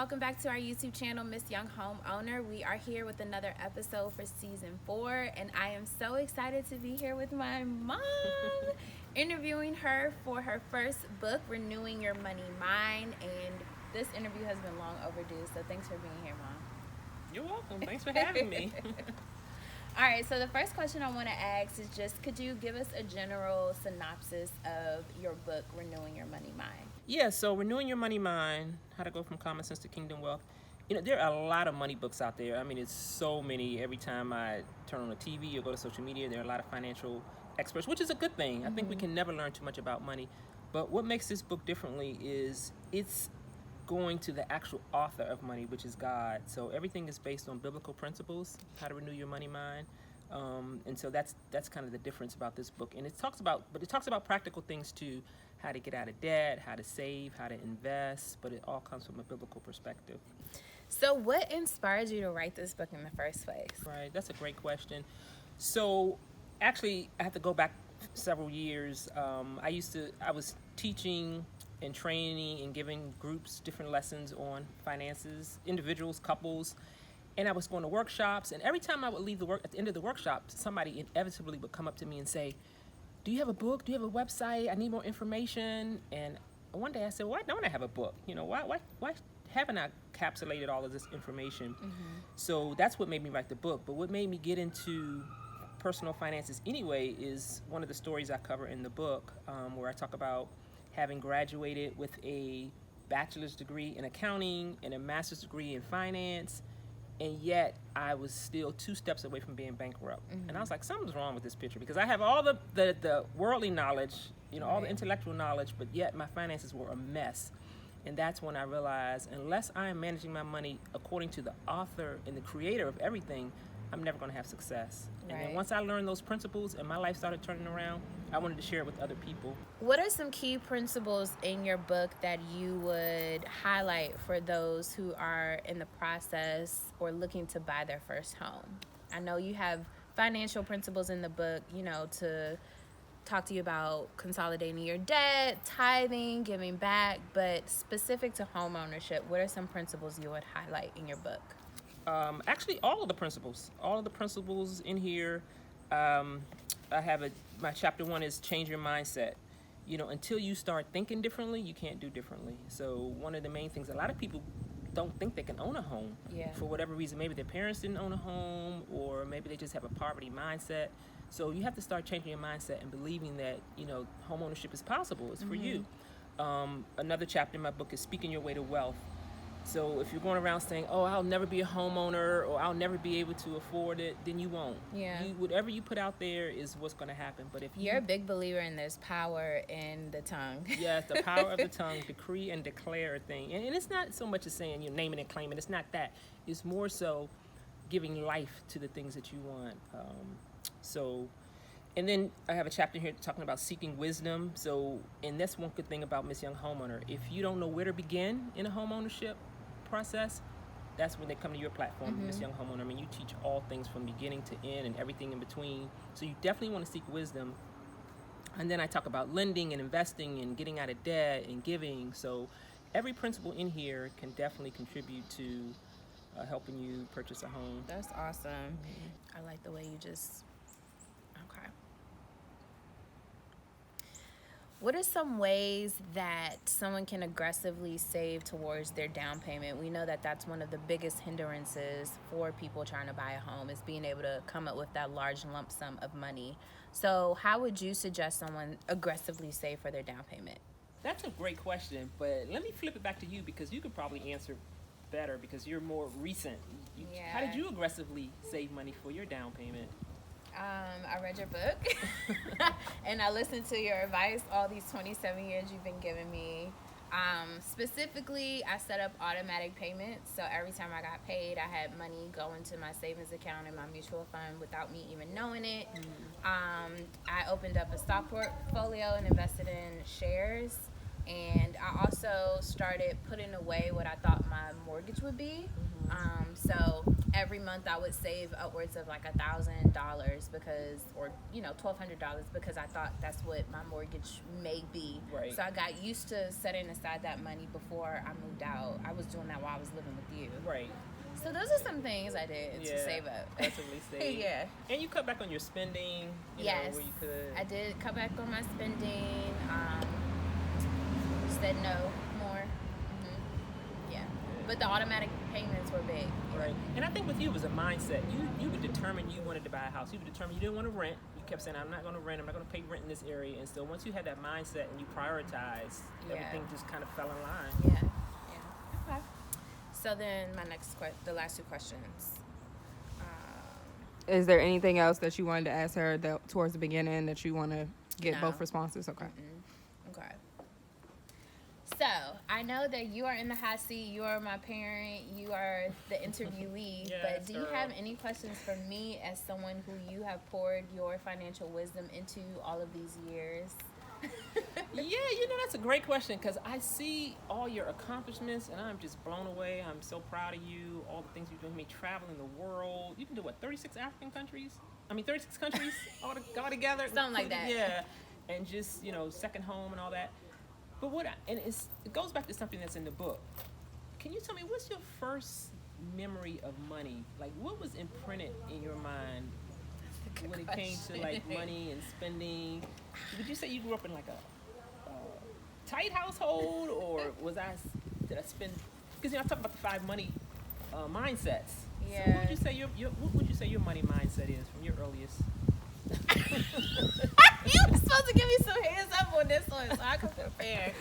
welcome back to our YouTube channel, Miss Young Homeowner. We are here with another episode for season 4, and I am so excited to be here with my mom, interviewing her for her first book, Renewing Your Money Mind. And this interview has been long overdue, so thanks for being here, Mom. You're welcome. Thanks for having me. All right, so the first question I want to ask is just, could you give us a general synopsis of your book, Renewing Your Money Mind? Yeah, so Renewing Your Money Mind, How to Go from Common Sense to Kingdom Wealth. You know, there are a lot of money books out there. I mean, it's so many. Every time I turn on the TV or go to social media, there are a lot of financial experts, which is a good thing. I think we can never learn too much about money. But what makes this book differently is it's going to the actual author of money, which is God. So everything is based on biblical principles, how to renew your money mind. And so that's kind of the difference about this book. And it talks about practical things too, how to get out of debt, how to save, how to invest, but it all comes from a biblical perspective. So what inspired you to write this book in the first place? Right, that's a great question. So actually, I have to go back several years. I was teaching and training and giving groups different lessons on finances, individuals, couples, and I was going to workshops, and every time I would leave at the end of the workshop, somebody inevitably would come up to me and say, do you have a book? Do you have a website? I need more information. And one day I said, why don't I have a book? You know, why haven't I encapsulated all of this information? So that's what made me write the book. But what made me get into personal finances anyway is one of the stories I cover in the book, where I talk about having graduated with a bachelor's degree in accounting and a master's degree in finance, and yet I was still 2 steps away from being bankrupt. And I was like, something's wrong with this picture, because I have all the worldly knowledge, you know, all the intellectual knowledge, but yet my finances were a mess. And that's when I realized, unless I am managing my money according to the author and the creator of everything, I'm never going to have success. And then once I learned those principles and my life started turning around, I wanted to share it with other people. What are some key principles in your book that you would highlight for those who are in the process or looking to buy their first home? I know you have financial principles in the book, you know, to talk to you about consolidating your debt, tithing, giving back, but specific to home ownership, what are some principles you would highlight in your book? Actually, all of the principles in here. I have my chapter 1 is change your mindset. You know, until you start thinking differently, you can't do differently. So one of the main things, a lot of people don't think they can own a home for whatever reason. Maybe their parents didn't own a home, or maybe they just have a poverty mindset. So you have to start changing your mindset and believing that, you know, home ownership is possible. It's for you. Another chapter in my book is speaking your way to wealth. So if you're going around saying, oh, I'll never be a homeowner, or I'll never be able to afford it, then you won't. Whatever you put out there is what's going to happen. But if you're a big believer in there's power in the tongue. Yes, the power of the tongue, decree and declare a thing. And it's not so much as saying you're naming and claiming. It's not that. It's more so giving life to the things that you want. And then I have a chapter here talking about seeking wisdom. So, and that's one good thing about Miss Young Homeowner. If you don't know where to begin in a home ownership process, that's when they come to your platform, Miss Young Homeowner. I mean, you teach all things from beginning to end and everything in between. So you definitely want to seek wisdom. And then I talk about lending and investing and getting out of debt and giving. So every principle in here can definitely contribute to helping you purchase a home. That's awesome. I like the way you just... Okay. What are some ways that someone can aggressively save towards their down payment? We know that that's one of the biggest hindrances for people trying to buy a home, is being able to come up with that large lump sum of money. So how would you suggest someone aggressively save for their down payment? That's a great question, but let me flip it back to you, because you could probably answer better because you're more recent. How did you aggressively save money for your down payment? I read your book and I listened to your advice all these 27 years you've been giving me. Specifically, I set up automatic payments. So every time I got paid, I had money go into my savings account and my mutual fund without me even knowing it. I opened up a stock portfolio and invested in shares. And I also started putting away what I thought my mortgage would be. So every month I would save upwards of like $1,000 because, or $1,200 because I thought that's what my mortgage may be. Right. So I got used to setting aside that money before I moved out. I was doing that while I was living with you. Right. So those are some things I did to save up. Actively save. Yeah. And you cut back on your spending. Yes. Where you could. I did cut back on my spending. Said no more. Yeah. But the automatic payments were big. Right. And I think with you it was a mindset. You were determined you wanted to buy a house. You were determined you didn't want to rent. You kept saying, I'm not going to rent. I'm not going to pay rent in this area. And so once you had that mindset and you prioritized, everything just kind of fell in line. Yeah. Okay. So then the last two questions. Is there anything else that you wanted to ask her towards the beginning that you want to get No. both responses? Okay. Okay. So I know that you are in the hot seat. You are my parent. You are the interviewee. Yes, but do you girl. have any questions for me as someone who you have poured your financial wisdom into all of these years? Yeah, that's a great question because I see all your accomplishments and I'm just blown away. I'm so proud of you, all the things you're doing, me traveling the world. You can do what, 36 countries all together? Something like that. Yeah, and just, second home and all that. But it goes back to something that's in the book. Can you tell me, what's your first memory of money? Like, what was imprinted in your mind when it came to like money and spending? Would you say you grew up in like a tight household, or did I spend? Because I talk about the 5 money mindsets. Yeah. So what would you say your money mindset is from your earliest? You were supposed to give me some heads up on this one so I could prepare.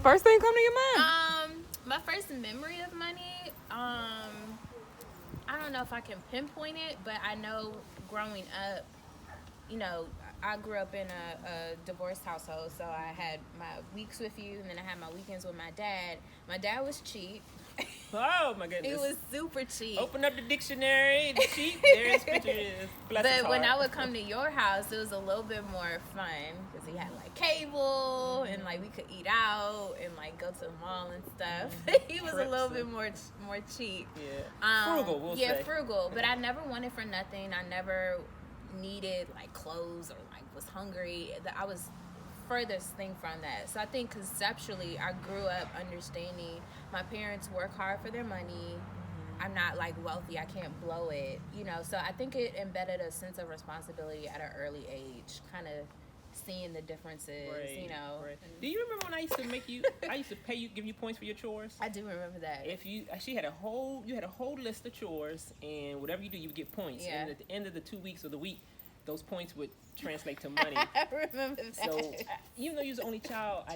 First thing come to your mind? My first memory of money, I don't know if I can pinpoint it, but I know growing up, I grew up in a divorced household, so I had my weeks with you, and then I had my weekends with my dad. My dad was cheap. Oh my goodness! He was super cheap. Open up the dictionary. Cheap. There his picture is. Bless his But when heart. I would come to your house, it was a little bit more fun because he had like cable and like we could eat out and like go to the mall and stuff. He was a little bit more cheap. Yeah. Frugal, we'll say. Yeah, frugal. But I never wanted for nothing. I never needed like clothes or like was hungry. I was furthest thing from that. So I think conceptually I grew up understanding my parents work hard for their money. I'm not like wealthy, I can't blow it, so I think it embedded a sense of responsibility at an early age, kind of seeing the differences, Right. Do you remember when I used to give you points for your chores? I do remember that. You had a whole list of chores, and whatever you do, you would get points. Yeah. And at the end of the 2 weeks of the week, those points would translate to money. I remember that. So even though you was the only child, I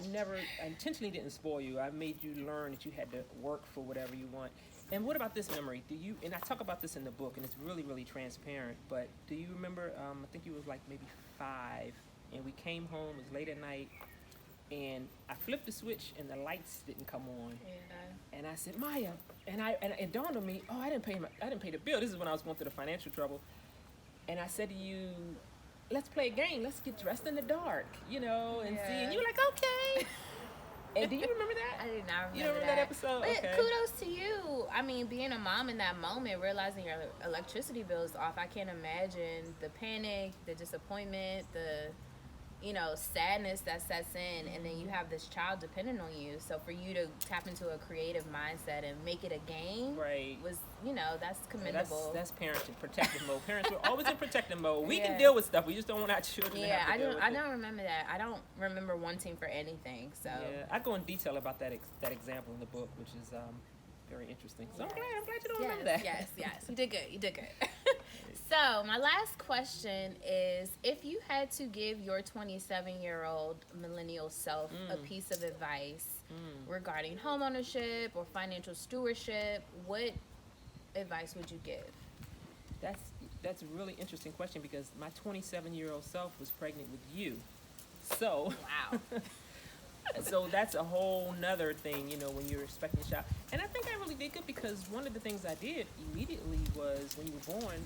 intentionally didn't spoil you. I made you learn that you had to work for whatever you want. And what about this memory? And I talk about this in the book, and it's really, really transparent, but do you remember, I think you was like maybe 5, and we came home, it was late at night, and I flipped the switch and the lights didn't come on. Yeah. And I said, Maya, and it dawned on me, I didn't pay the bill. This is when I was going through the financial trouble. And I said to you, let's play a game. Let's get dressed in the dark, and see. And you were like, okay. And do you remember that? I did not remember You remember that episode? But Okay. kudos to you. I mean, being a mom in that moment, realizing your electricity bill is off, I can't imagine the panic, the disappointment, the sadness that sets in, and then you have this child dependent on you. So for you to tap into a creative mindset and make it a game, Right. was that's commendable. That's parenting, protective mode. Parents were always in protective mode. We Yeah. can deal with stuff. We just don't want our children to Yeah, have to deal with I it. don't remember that. I don't remember wanting for anything. So Yeah, I go in detail about that example in the book, which is very interesting. So I'm glad you don't remember that. Yes. You did good. So my last question is, if you had to give your 27-year-old millennial self a piece of advice regarding homeownership or financial stewardship, what advice would you give? That's a really interesting question because my 27-year-old self was pregnant with you. So Wow. so that's a whole nother thing, when you're expecting a child. And I think I really did good because one of the things I did immediately was when you were born,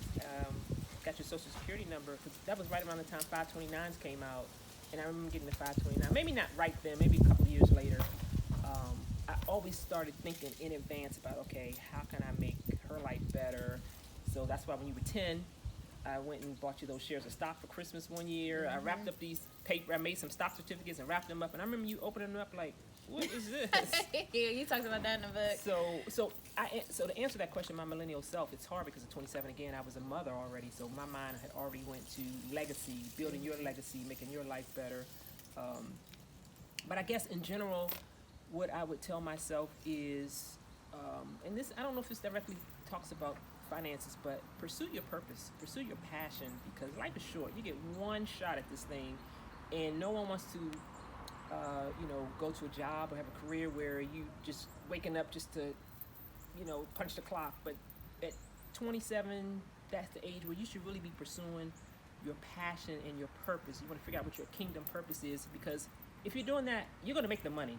got your social security number, because that was right around the time 529s came out. And I remember getting the 529, maybe not right then, maybe a couple of years later. I always started thinking in advance about, okay, how can I make her life better? So that's why when you were 10, I went and bought you those shares of stock for Christmas one year. I wrapped up these paper. I made some stock certificates and wrapped them up. And I remember you opening them up like, what is this? Yeah, you talked about that in the book. So to answer that question, my millennial self, it's hard because at 27, again, I was a mother already. So my mind had already went to legacy, building your legacy, making your life better. But I guess in general, what I would tell myself is, and this, I don't know if this directly talks about finances, but pursue your purpose, pursue your passion, because life is short. You get one shot at this thing, and no one wants to, go to a job or have a career where you just waking up just to, punch the clock. But at 27, that's the age where you should really be pursuing your passion and your purpose. You want to figure out what your kingdom purpose is, because if you're doing that, you're going to make the money,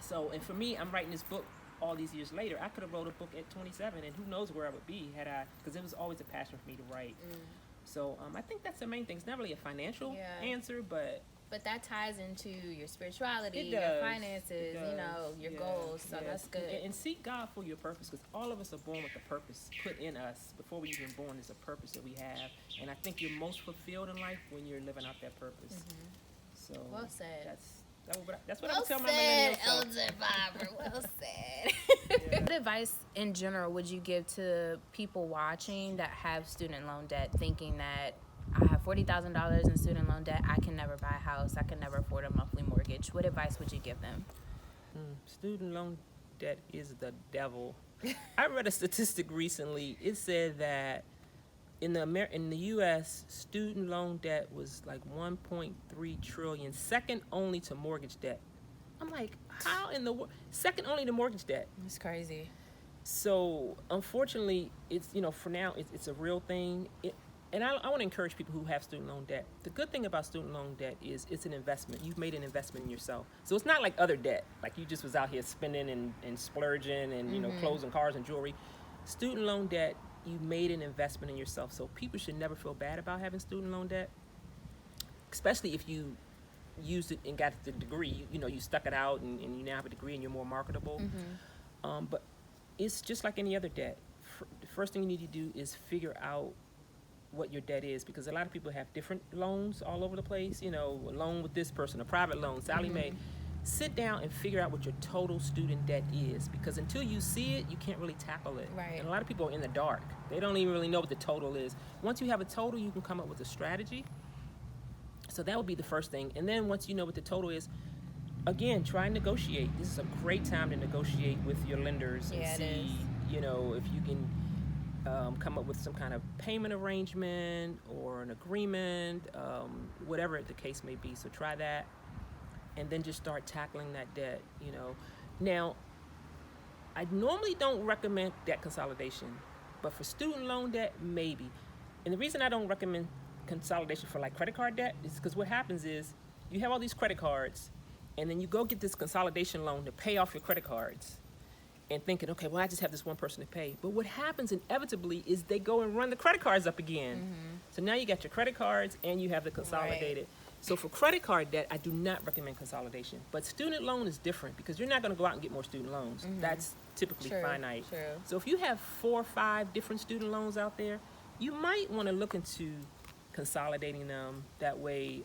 So, and for me, I'm writing this book all these years later. I could have wrote a book at 27, and who knows where I would be had I, because it was always a passion for me to write. So I think that's the main thing. It's not really a financial answer, but that ties into your spirituality, It your does. finances, your goals. So that's good. And seek God for your purpose, because all of us are born with a purpose put in us. Before we even born, there's a purpose that we have. And I think you're most fulfilled in life when you're living out that purpose. So Well said. That's what I would tell my millennial self. Elder Bobber. Well said. What advice in general would you give to people watching that have student loan debt, thinking that I have $40,000 in student loan debt, I can never buy a house, I can never afford a monthly mortgage? What advice would you give them? Student loan debt is the devil. I read a statistic recently. It said that in the U.S., student loan debt was like 1.3 trillion, second only to mortgage debt. I'm like, how in the world? Second only to mortgage debt. It's crazy. So unfortunately, it's for now it's a real thing. And I want to encourage people who have student loan debt. The good thing about student loan debt is it's an investment. You've made an investment in yourself. So it's not like other debt, like you just was out here spending and splurging and clothes and cars and jewelry. Student loan debt, you made an investment in yourself. So people should never feel bad about having student loan debt, especially if you used it and got the degree. You stuck it out and you now have a degree and you're more marketable. But it's just like any other debt. The first thing you need to do is figure out what your debt is, because a lot of people have different loans all over the place. A loan with this person, a private loan, Sally Mae. Sit down and figure out what your total student debt is, because until you see it, you can't really tackle it. Right. And a lot of people are in the dark. They don't even really know what the total is. Once you have a total, you can come up with a strategy. So that would be the first thing. And then once you know what the total is, again, try and negotiate. This is a great time to negotiate with your lenders and see, if you can come up with some kind of payment arrangement or an agreement, whatever the case may be. So try that. And then just start tackling that debt, Now, I normally don't recommend debt consolidation, but for student loan debt, maybe. And the reason I don't recommend consolidation for like credit card debt is because what happens is you have all these credit cards, and then you go get this consolidation loan to pay off your credit cards and thinking, okay, well, I just have this one person to pay. But what happens inevitably is they go and run the credit cards up again. So now you got your credit cards and you have the consolidated. Right. So for credit card debt, I do not recommend consolidation. But student loan is different, because you're not going to go out and get more student loans. That's typically finite. True. So if you have 4 or 5 different student loans out there, you might want to look into consolidating them. That way,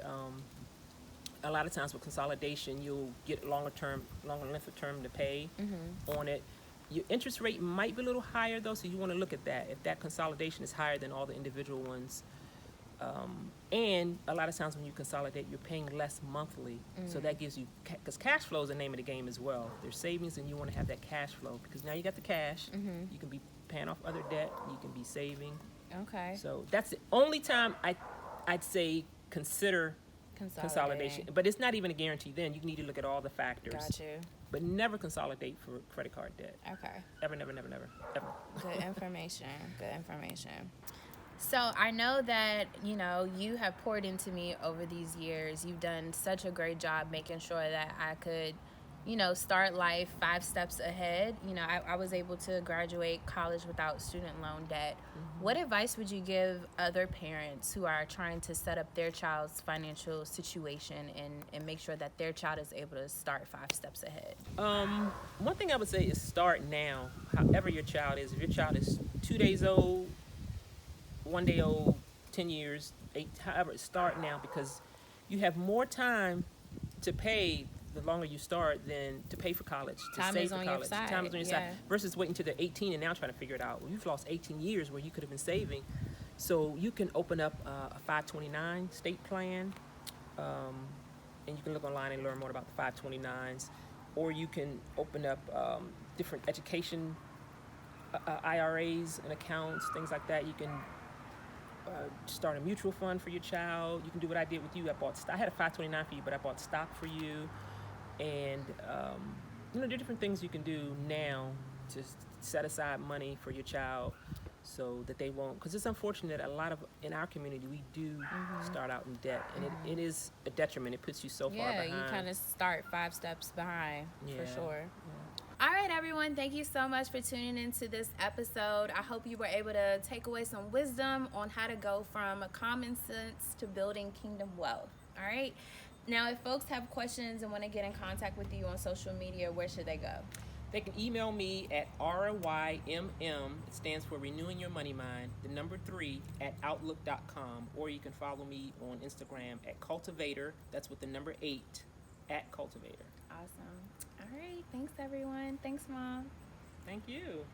a lot of times with consolidation, you'll get longer length of term to pay on it. Your interest rate might be a little higher though, so you want to look at that. If that consolidation is higher than all the individual ones. And a lot of times when you consolidate, you're paying less monthly. So that gives you, because cash flow is the name of the game as well. There's savings, and you want to have that cash flow, because now you got the cash. You can be paying off other debt. You can be saving. Okay. So that's the only time I'd say consider consolidation. But it's not even a guarantee then. You need to look at all the factors. Got you. But never consolidate for credit card debt. Okay. Ever, never, never, never, ever. Good information. So I know that, you have poured into me over these years. You've done such a great job making sure that I could start life 5 steps ahead. I was able to graduate college without student loan debt. What advice would you give other parents who are trying to set up their child's financial situation and make sure that their child is able to start 5 steps ahead? One thing I would say is start now, however your child is. If your child is 2 days old, 1 day old, 10 years, 8, however, start now, because you have more time to pay the longer you start than to pay for college, to Time save is for on your college. side, Time is on your yeah. side versus waiting till they're 18 and now trying to figure it out. Well, you've lost 18 years where you could have been saving. So you can open up a 529 state plan, and you can look online and learn more about the 529s, or you can open up different education IRAs and accounts, things like that. You can start a mutual fund for your child. You can do what I did with you. I had a 529 for you, but I bought stock for you. And there are different things you can do now to set aside money for your child so that they won't, because it's unfortunate a lot of in our community we do start out in debt, and it is a detriment. It puts you so far behind. Yeah, you kind of start 5 steps behind, for sure. Yeah. All right, everyone, thank you so much for tuning into this episode. I hope you were able to take away some wisdom on how to go from common sense to building kingdom wealth. All right. Now, if folks have questions and want to get in contact with you on social media, where should they go? They can email me at RYMM, it stands for Renewing Your Money Mind, the number 3 at outlook.com, or you can follow me on Instagram at Cultivator, that's with the number 8 at Cultivator. Awesome. All right. Thanks, everyone. Thanks, Mom. Thank you.